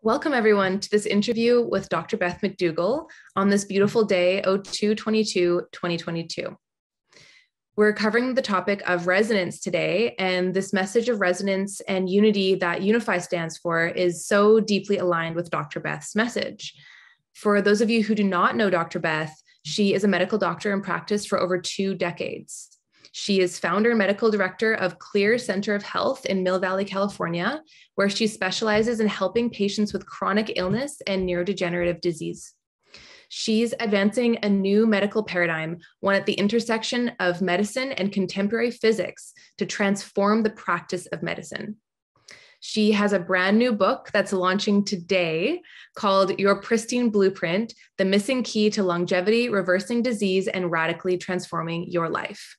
Welcome, everyone, to this interview with Dr. Beth McDougall on this beautiful day, 02/22/2022. We're covering the topic of resonance today, and this message of resonance and unity that Unify stands for is so deeply aligned with Dr. Beth's message. For those of you who do not know Dr. Beth, she is a medical doctor in practice for over 2 decades. She is founder and medical director of Clear Center of Health in Mill Valley, California, where she specializes in helping patients with chronic illness and neurodegenerative disease. She's advancing a new medical paradigm, one at the intersection of medicine and contemporary physics, to transform the practice of medicine. She has a brand new book that's launching today called Your Pristine Blueprint: The Missing Key to Longevity, Reversing Disease, and Radically Transforming Your Life.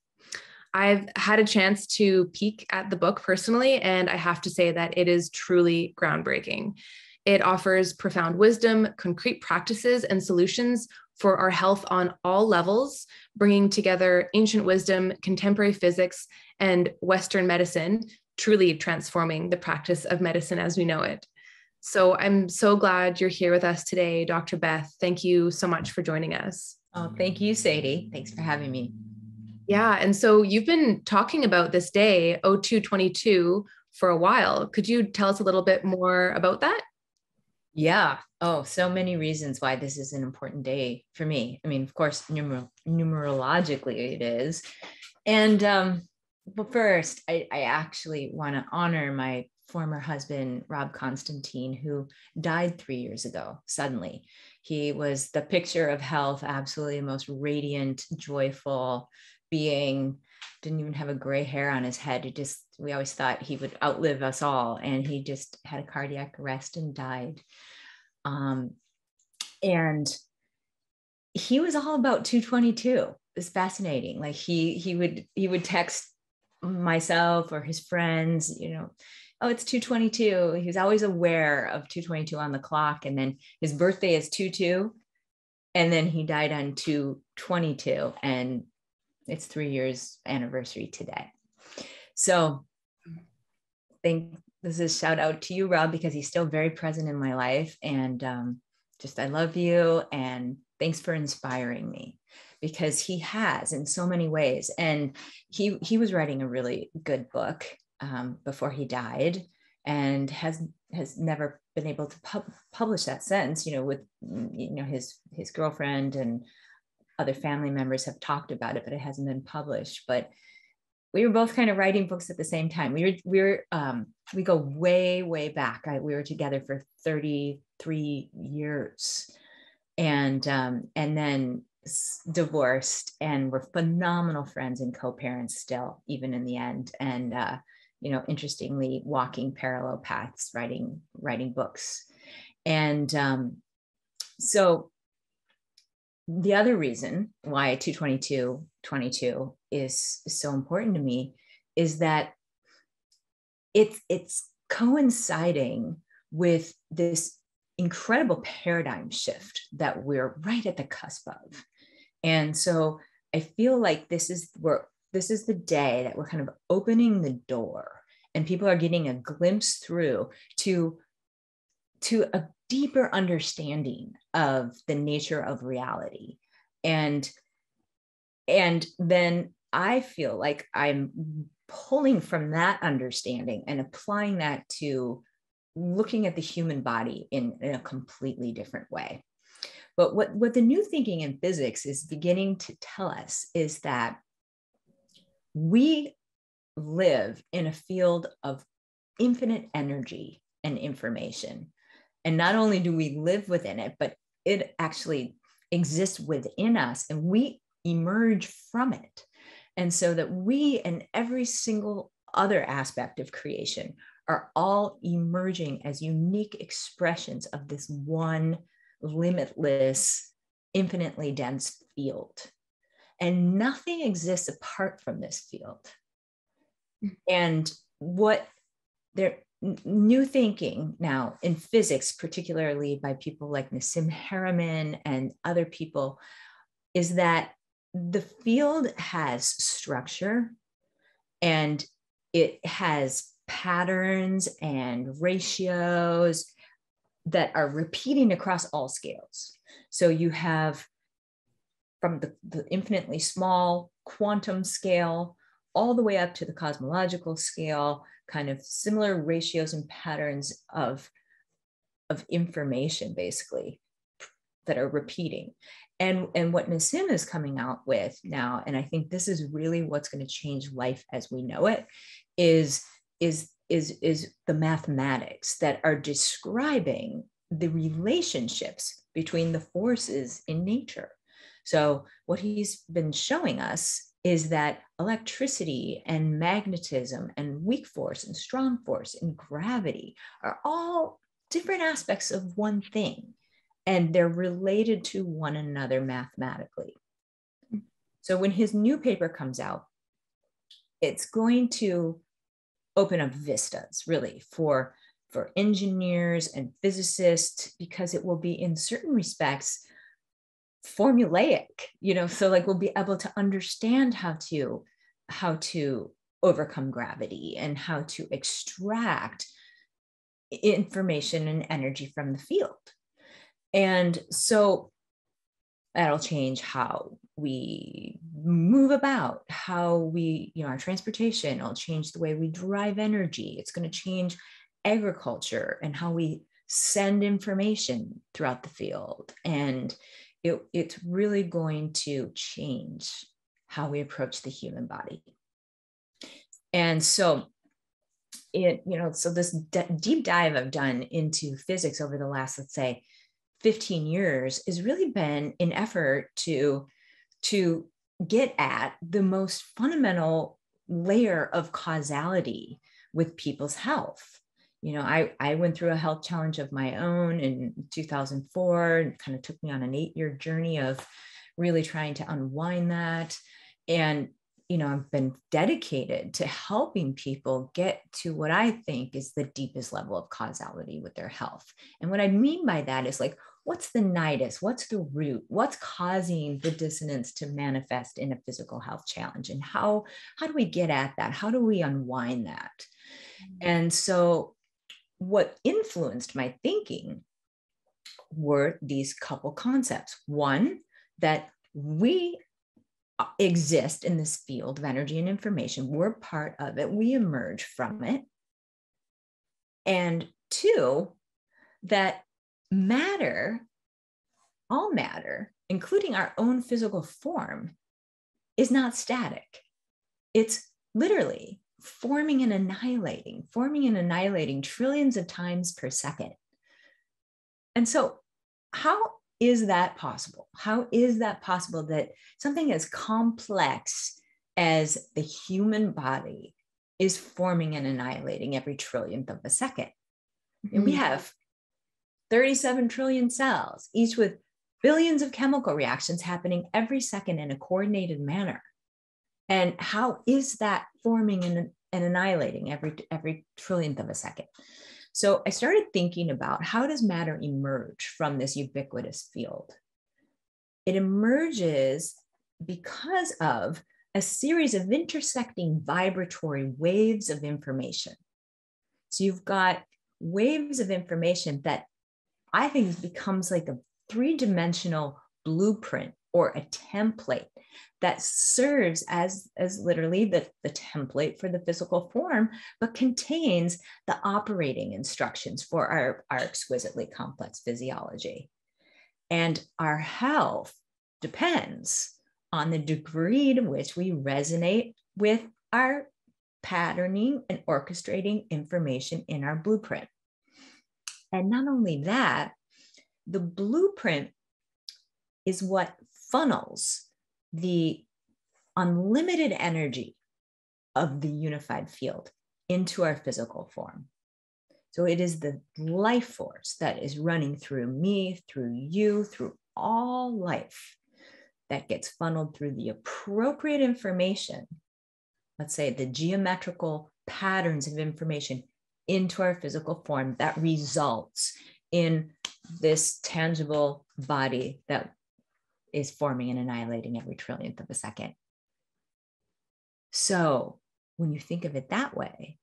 I've had a chance to peek at the book personally, and I have to say that it is truly groundbreaking. It offers profound wisdom, concrete practices, and solutions for our health on all levels, bringing together ancient wisdom, contemporary physics, and Western medicine, truly transforming the practice of medicine as we know it. So I'm so glad you're here with us today, Dr. Beth. Thank you so much for joining us. Oh, thank you, Sadie. Thanks for having me. Yeah, and so you've been talking about this day, 02/22, for a while. Could you tell us a little bit more about that? Yeah. Oh, so many reasons why this is an important day for me. I mean, of course, numerologically it is. And but first, I actually want to honor my former husband, Rob Constantine, who died 3 years ago, suddenly. He was the picture of health, absolutely the most radiant, joyful being. Didn't even have a gray hair on his head. We always thought he would outlive us all. And he just had a cardiac arrest and died. And he was all about 222. It's fascinating. Like he would text myself or his friends, oh, it's 222. He was always aware of 222 on the clock. And then his birthday is 2/2. And then he died on 2/22. And it's 3 years anniversary today. So this is shout out to you, Rob, because he's still very present in my life. And I love you. And thanks for inspiring me, because he has in so many ways. And he was writing a really good book before he died, and has never been able to publish that since, with, his girlfriend and other family members have talked about it, but it hasn't been published. But we were both kind of writing books at the same time. We go way, way back. We were together for 33 years, and then divorced, and we're phenomenal friends and co-parents still, even in the end. And interestingly, walking parallel paths, writing books. And so the other reason why 2/22/22 is so important to me is that it's coinciding with this incredible paradigm shift that we're right at the cusp of. And so I feel like this is the day that we're kind of opening the door, and people are getting a glimpse through to a deeper understanding of the nature of reality. And then I feel like I'm pulling from that understanding and applying that to looking at the human body in a completely different way. But what the new thinking in physics is beginning to tell us is that we live in a field of infinite energy and information. And not only do we live within it, but it actually exists within us, and we emerge from it. And so that we and every single other aspect of creation are all emerging as unique expressions of this one limitless, infinitely dense field. And nothing exists apart from this field. And what there new thinking now in physics, particularly by people like Nassim Haramein and other people, is that the field has structure, and it has patterns and ratios that are repeating across all scales. So you have from the infinitely small quantum scale all the way up to the cosmological scale, kind of similar ratios and patterns of information, basically, that are repeating. And what Nassim is coming out with now, and I think this is really what's going to change life as we know it, is the mathematics that are describing the relationships between the forces in nature. So what he's been showing us is that electricity and magnetism and weak force and strong force and gravity are all different aspects of one thing, and they're related to one another mathematically. So when his new paper comes out, it's going to open up vistas really for engineers and physicists, because it will be in certain respects formulaic, so like we'll be able to understand how to overcome gravity and how to extract information and energy from the field. And so that'll change how we move about, how we, our transportation. It'll change the way we drive energy. It's going to change agriculture and how we send information throughout the field. And it's really going to change how we approach the human body. And so so this deep dive I've done into physics over the last, let's say, 15 years has really been an effort to get at the most fundamental layer of causality with people's health. I went through a health challenge of my own in 2004, and kind of took me on an 8-year journey of really trying to unwind that. And I've been dedicated to helping people get to what I think is the deepest level of causality with their health. And what I mean by that is like, what's the nidus? What's the root? What's causing the dissonance to manifest in a physical health challenge? And how do we get at that? How do we unwind that? And so what influenced my thinking were these couple concepts. One, that we exist in this field of energy and information. We're part of it. We emerge from it. And two, that matter, all matter, including our own physical form, is not static. It's literally forming and annihilating trillions of times per second. And so how is that possible? How is that possible that something as complex as the human body is forming and annihilating every trillionth of a second? Mm-hmm. And we have 37 trillion cells, each with billions of chemical reactions happening every second in a coordinated manner. And how is that forming and annihilating every trillionth of a second? So I started thinking about, how does matter emerge from this ubiquitous field? It emerges because of a series of intersecting vibratory waves of information. So you've got waves of information that I think becomes like a 3-dimensional blueprint or a template that serves as literally the template for the physical form, but contains the operating instructions for our exquisitely complex physiology. And our health depends on the degree to which we resonate with our patterning and orchestrating information in our blueprint. And not only that, the blueprint is what funnels the unlimited energy of the unified field into our physical form. So it is the life force that is running through me, through you, through all life, that gets funneled through the appropriate information, let's say the geometrical patterns of information, into our physical form that results in this tangible body that is forming and annihilating every trillionth of a second. So when you think of it that way,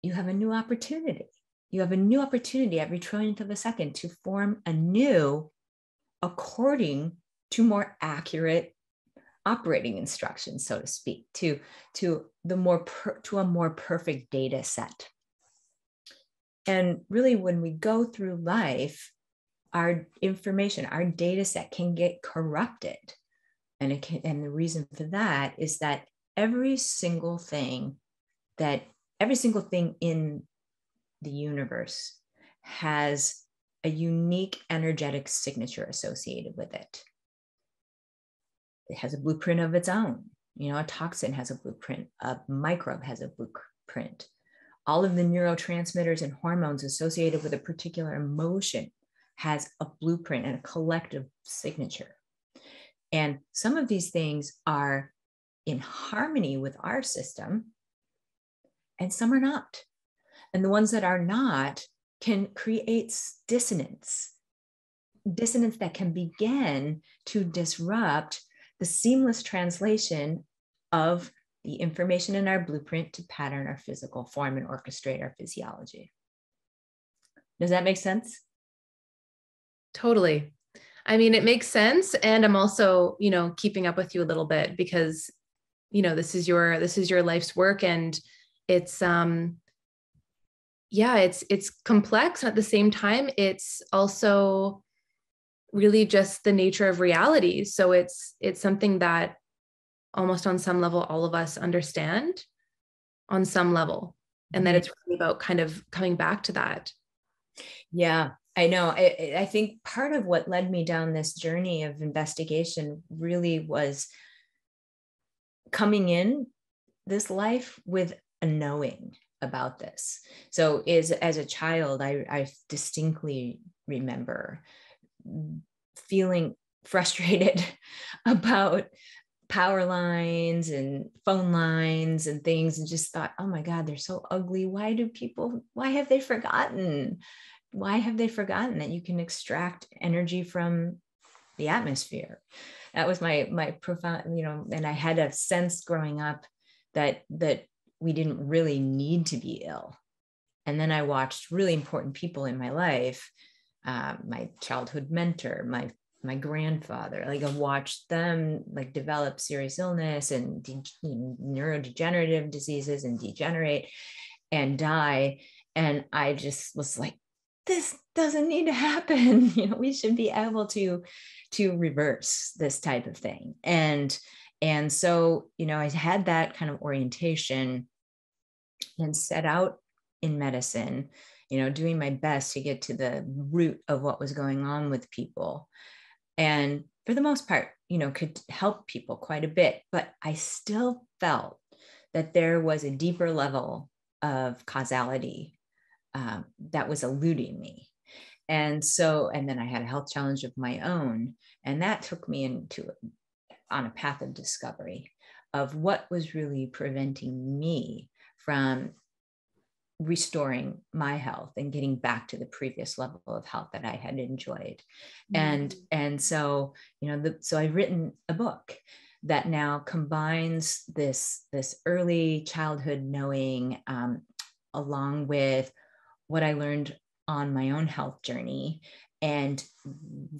you have a new opportunity. you have a new opportunity every trillionth of a second to form anew according to more accurate operating instructions, so to speak, to a more perfect data set. And really, when we go through life, our information, our data set can get corrupted. And the reason for that is that every single thing in the universe has a unique energetic signature associated with it. It has a blueprint of its own. A toxin has a blueprint, a microbe has a blueprint. All of the neurotransmitters and hormones associated with a particular emotion has a blueprint and a collective signature. And some of these things are in harmony with our system, and some are not. And the ones that are not can create dissonance that can begin to disrupt the seamless translation of the information in our blueprint to pattern our physical form and orchestrate our physiology. Does that make sense? Totally. I mean, it makes sense. And I'm also, keeping up with you a little bit because, this is your life's work, and it's, it's complex. And at the same time, it's also really just the nature of reality. So it's something that almost on some level, all of us understand on some level, and that it's really about kind of coming back to that. Yeah, I know. I think part of what led me down this journey of investigation really was coming in this life with a knowing about this. So as a child, I distinctly remember feeling frustrated about power lines and phone lines and things, and just thought, oh my God, they're so ugly. Why have they forgotten that you can extract energy from the atmosphere? That was my profound, and I had a sense growing up that we didn't really need to be ill. And then I watched really important people in my life, my childhood mentor, my grandfather, I watched them develop serious illness and neurodegenerative diseases and degenerate and die. And I just was like, this doesn't need to happen. We should be able to reverse this type of thing. And so, I had that kind of orientation and set out in medicine, doing my best to get to the root of what was going on with people. And for the most part, could help people quite a bit, but I still felt that there was a deeper level of causality that was eluding me. And then I had a health challenge of my own, and that took me on a path of discovery of what was really preventing me from restoring my health and getting back to the previous level of health that I had enjoyed. Mm-hmm. And so, so I've written a book that now combines this early childhood knowing along with what I learned on my own health journey, and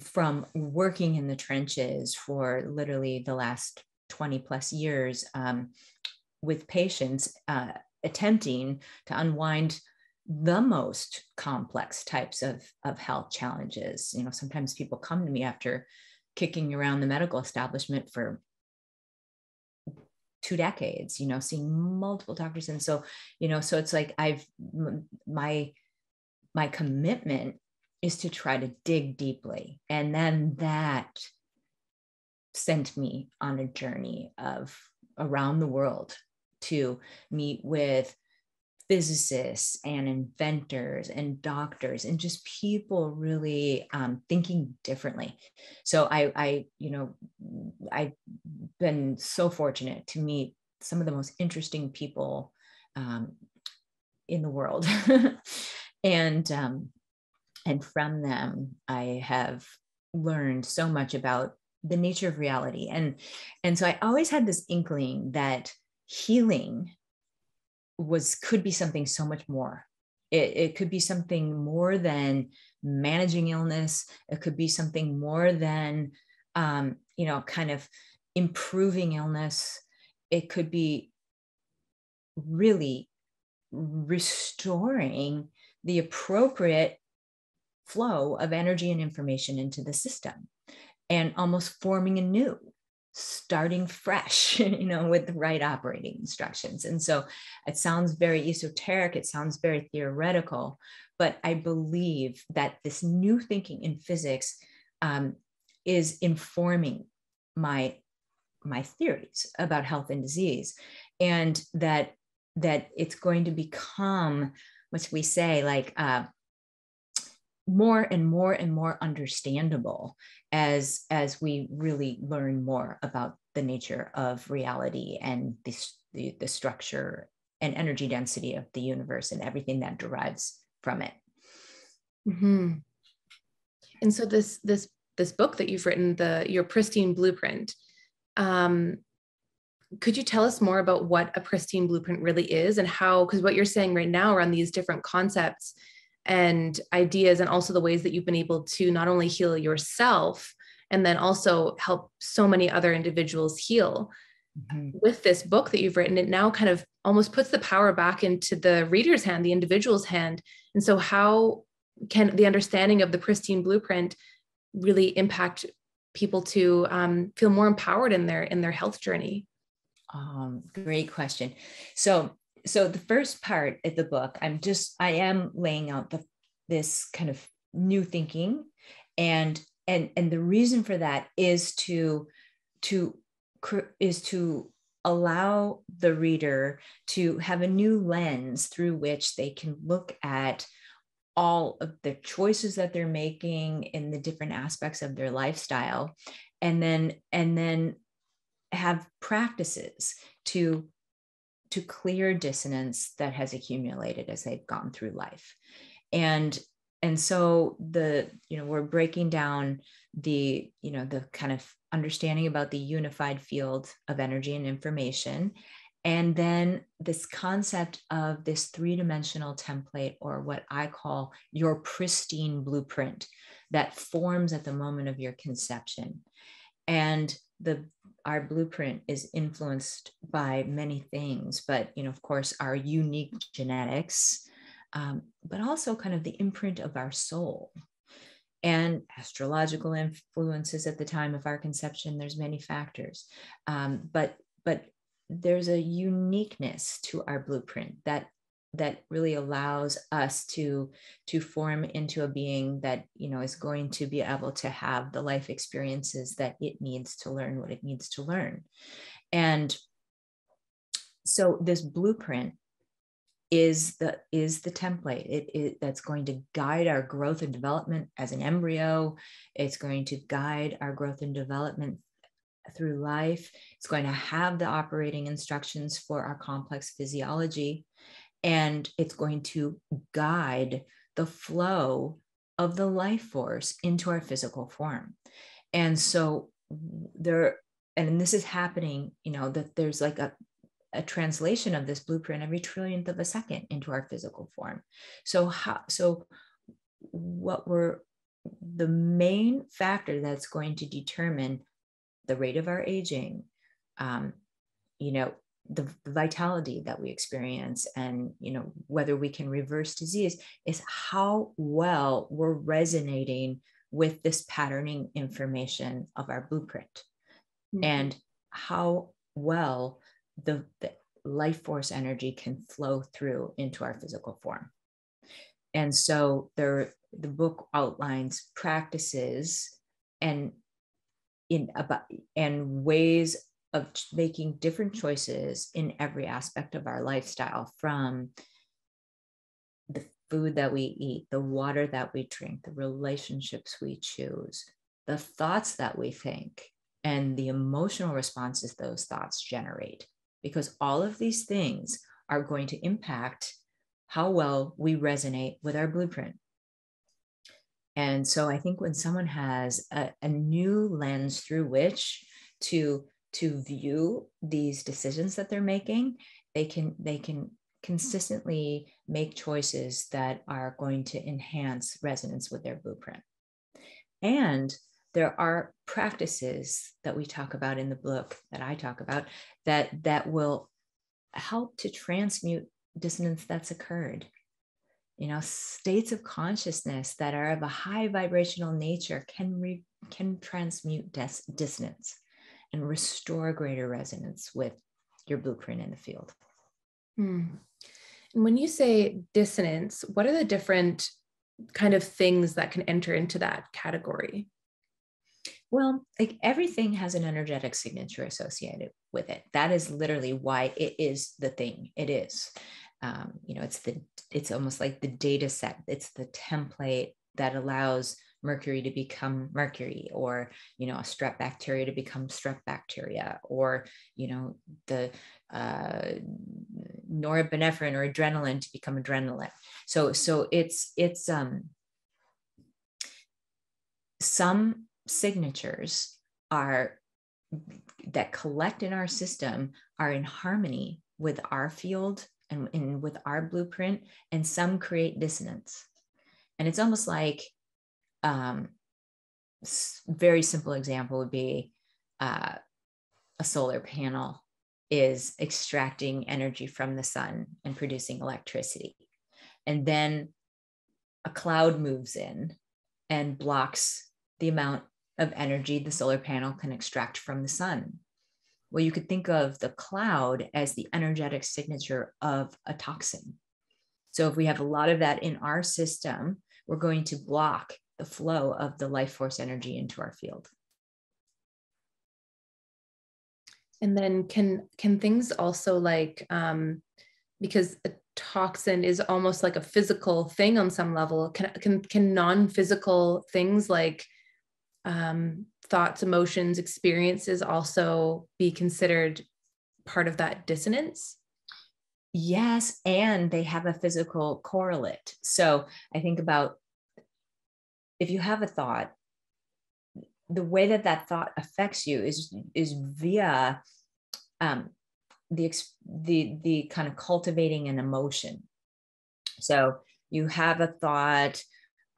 from working in the trenches for literally the last 20 plus years with patients, attempting to unwind the most complex types of health challenges. Sometimes people come to me after kicking around the medical establishment for 2 decades, seeing multiple doctors. And so, so it's like my commitment is to try to dig deeply. And then that sent me on a journey of around the world to meet with physicists and inventors and doctors and just people really thinking differently. So I've been so fortunate to meet some of the most interesting people in the world. And from them, I have learned so much about the nature of reality. And so I always had this inkling that healing could be something so much more It could be something more than managing illness. It could be something more than, kind of improving illness. It could be really restoring the appropriate flow of energy and information into the system, and almost forming anew, starting fresh, with the right operating instructions. And so it sounds very esoteric, it sounds very theoretical, but I believe that this new thinking in physics is informing my theories about health and disease, and that it's going to become, what we say, like more and more and more understandable as we really learn more about the nature of reality and the structure and energy density of the universe and everything that derives from it. Mm-hmm. And so this book that you've written, your Pristine Blueprint, could you tell us more about what a pristine blueprint really is, and how, because what you're saying right now around these different concepts and ideas, and also the ways that you've been able to not only heal yourself, and then also help so many other individuals heal. Mm-hmm. With this book that you've written, it now kind of almost puts the power back into the reader's hand, the individual's hand. And so how can the understanding of the Pristine Blueprint really impact people to feel more empowered in their health journey? Great question. So the first part of the book, I am laying out this kind of new thinking, and the reason for that is to allow the reader to have a new lens through which they can look at all of the choices that they're making in the different aspects of their lifestyle, and then have practices to clear dissonance that has accumulated as they've gone through life. And so we're breaking down the kind of understanding about the unified field of energy and information, and then this concept of this three-dimensional template, or what I call your pristine blueprint, that forms at the moment of your conception. And our blueprint is influenced by many things, but of course, our unique genetics, but also kind of the imprint of our soul and astrological influences at the time of our conception. There's many factors, but there's a uniqueness to our blueprint that really allows us to form into a being that is going to be able to have the life experiences that it needs to learn what it needs to learn. And so this blueprint is the template that's going to guide our growth and development as an embryo. It's going to guide our growth and development through life. It's going to have the operating instructions for our complex physiology, and it's going to guide the flow of the life force into our physical form. And so this is happening, that there's like a translation of this blueprint every trillionth of a second into our physical form. So the main factor that's going to determine the rate of our aging, the vitality that we experience, and whether we can reverse disease, is how well we're resonating with this patterning information of our blueprint, mm-hmm. and how well the life force energy can flow through into our physical form. And so the book outlines practices and ways of making different choices in every aspect of our lifestyle, from the food that we eat, the water that we drink, the relationships we choose, the thoughts that we think, and the emotional responses those thoughts generate, because all of these things are going to impact how well we resonate with our blueprint. And so I think when someone has a new lens through which to view these decisions that they're making, they can consistently make choices that are going to enhance resonance with their blueprint. And there are practices that we talk about in the book, that I talk about, that will help to transmute dissonance that's occurred. You know, states of consciousness that are of a high vibrational nature can transmute dissonance and restore greater resonance with your blueprint in the field. And when you say dissonance, what are the different kind of things that can enter into that category? Well, like everything has an energetic signature associated with it. That is literally why it is the thing it is. You know, it's almost like the data set. It's the template that allows mercury to become mercury, or, you know, a strep bacteria to become strep bacteria, or, you know, the norepinephrine or adrenaline to become adrenaline. So it's some signatures are that collect in our system are in harmony with our field and with our blueprint, and some create dissonance. And it's almost like very simple example would be a solar panel is extracting energy from the sun and producing electricity, and then a cloud moves in and blocks the amount of energy the solar panel can extract from the sun. Well, you could think of the cloud as the energetic signature of a toxin. So if we have a lot of that in our system, we're going to block the flow of the life force energy into our field. And then can things also like, because a toxin is almost like a physical thing on some level, can non-physical things like thoughts, emotions, experiences also be considered part of that dissonance? Yes, and they have a physical correlate. So I think about, if you have a thought, the way that thought affects you is via the kind of cultivating an emotion. So you have a thought.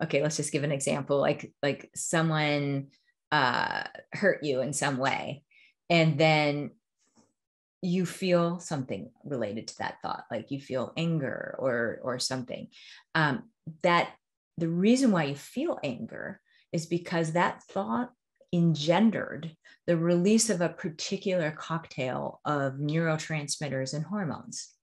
Okay, let's just give an example. Like someone hurt you in some way, and then you feel something related to that thought, like you feel anger or something. That the reason why you feel anger is because that thought engendered the release of a particular cocktail of neurotransmitters and hormones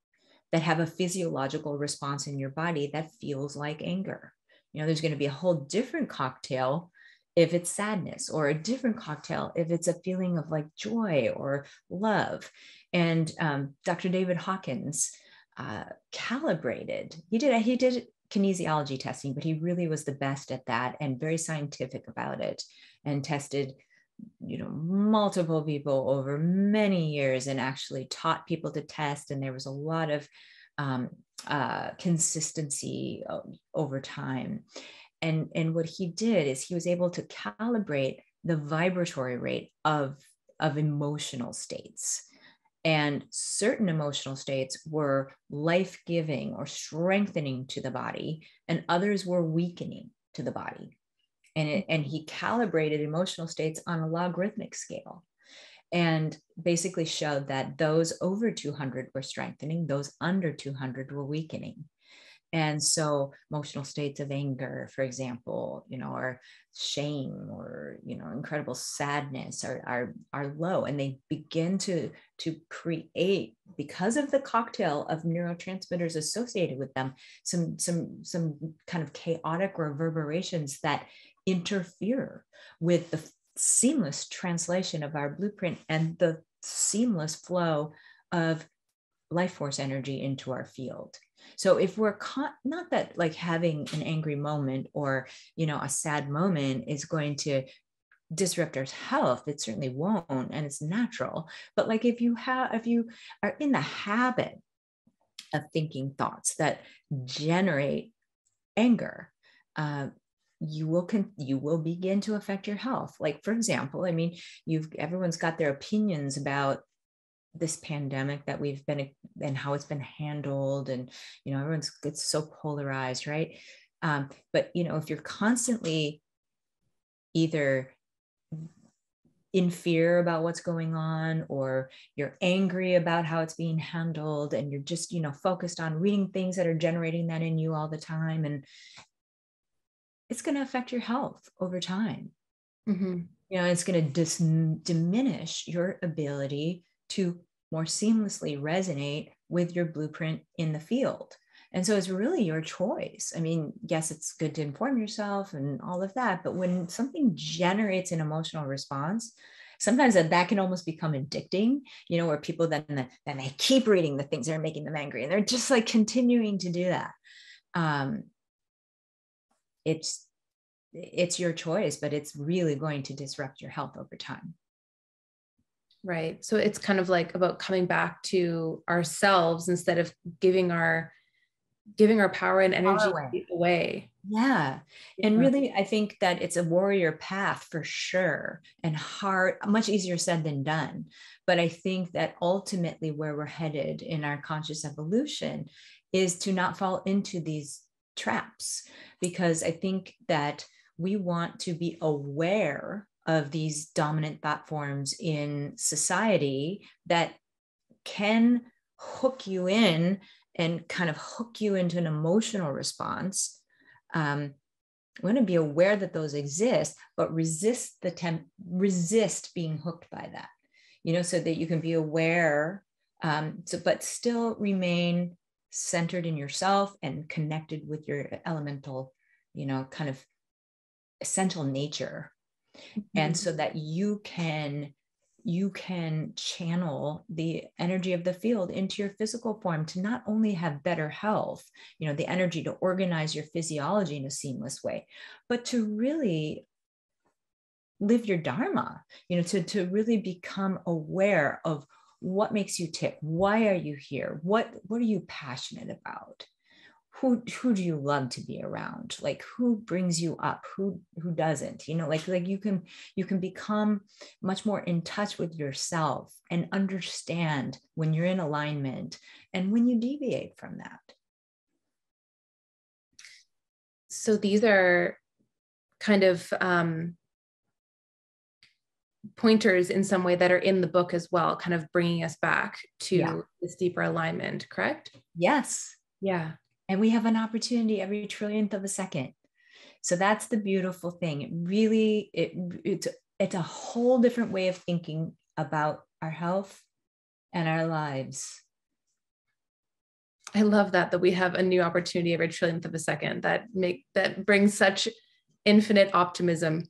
that have a physiological response in your body that feels like anger. You know, there's going to be a whole different cocktail if it's sadness, or a different cocktail if it's a feeling of like joy or love. And Dr. David Hawkins calibrated. He did kinesiology testing, but he really was the best at that and very scientific about it, and tested, you know, multiple people over many years and actually taught people to test. And there was a lot of consistency over time. And what he did is he was able to calibrate the vibratory rate of emotional states. And certain emotional states were life-giving or strengthening to the body, and others were weakening to the body. And he calibrated emotional states on a logarithmic scale, and basically showed that those over 200 were strengthening, those under 200 were weakening. And so emotional states of anger, for example, you know, or shame, or, you know, incredible sadness are low, and they begin to create, because of the cocktail of neurotransmitters associated with them, some kind of chaotic reverberations that interfere with the seamless translation of our blueprint and the seamless flow of life force energy into our field. So if we're not that like having an angry moment or, you know, a sad moment is going to disrupt our health, it certainly won't, and it's natural. But like if you are in the habit of thinking thoughts that generate anger, you will begin to affect your health. Like, for example, I mean, everyone's got their opinions about this pandemic that we've been, and how it's been handled, and everyone's gets so polarized, right? But if you're constantly either in fear about what's going on, or you're angry about how it's being handled, and you're just focused on reading things that are generating that in you all the time, and it's going to affect your health over time. Mm-hmm. It's going to diminish your ability to more seamlessly resonate with your blueprint in the field. And so it's really your choice. I mean, yes, it's good to inform yourself and all of that, but when something generates an emotional response, sometimes that can almost become addicting, where people then they keep reading the things that are making them angry, and they're just like continuing to do that. It's your choice, but it's really going to disrupt your health over time. Right. So it's kind of like about coming back to ourselves instead of giving our power and energy away. Yeah. And really, I think that it's a warrior path for sure, and hard, much easier said than done. But I think that ultimately where we're headed in our conscious evolution is to not fall into these traps, because I think that we want to be aware of these dominant thought forms in society that can hook you in and kind of hook you into an emotional response. We want to be aware that those exist, but resist being hooked by that, so that you can be aware, but still remain centered in yourself and connected with your elemental, kind of essential nature. Mm-hmm. And so that you can channel the energy of the field into your physical form to not only have better health, the energy to organize your physiology in a seamless way, but to really live your dharma, to really become aware of what makes you tick. Why are you here? What are you passionate about? Who do you love to be around? Like, who brings you up? Who doesn't? Like you can become much more in touch with yourself and understand when you're in alignment and when you deviate from that. So these are kind of pointers in some way that are in the book as well, kind of bringing us back to this deeper alignment, correct? Yes. Yeah. And we have an opportunity every trillionth of a second. So that's the beautiful thing. It really, it's a whole different way of thinking about our health and our lives. I love that we have a new opportunity every trillionth of a second that brings such infinite optimism.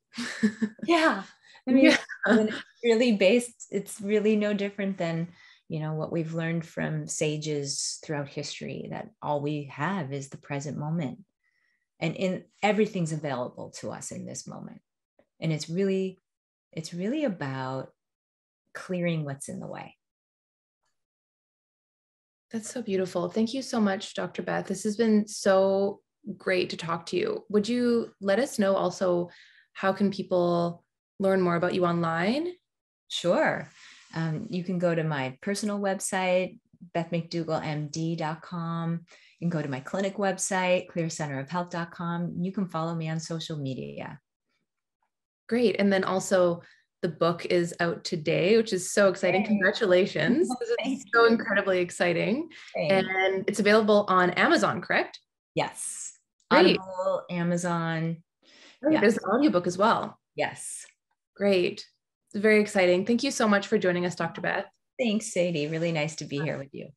Yeah. I mean, when it's really based, it's really no different than what we've learned from sages throughout history, that all we have is the present moment, and everything's available to us in this moment. And it's really about clearing what's in the way. That's so beautiful. Thank you so much, Dr. Beth. This has been so great to talk to you. Would you let us know also, how can people learn more about you online? Sure. You can go to my personal website, bethmcdougallmd.com. You can go to my clinic website, clearcenterofhealth.com. You can follow me on social media. Great. And then also the book is out today, which is so exciting. Yay. Congratulations. This is so incredibly exciting. Thanks. And it's available on Amazon, correct? Yes. Great. Audible, Amazon. Yeah. There's an audiobook as well. Yes. Great. It's very exciting. Thank you so much for joining us, Dr. Beth. Thanks, Sadie. Really nice to be here with you.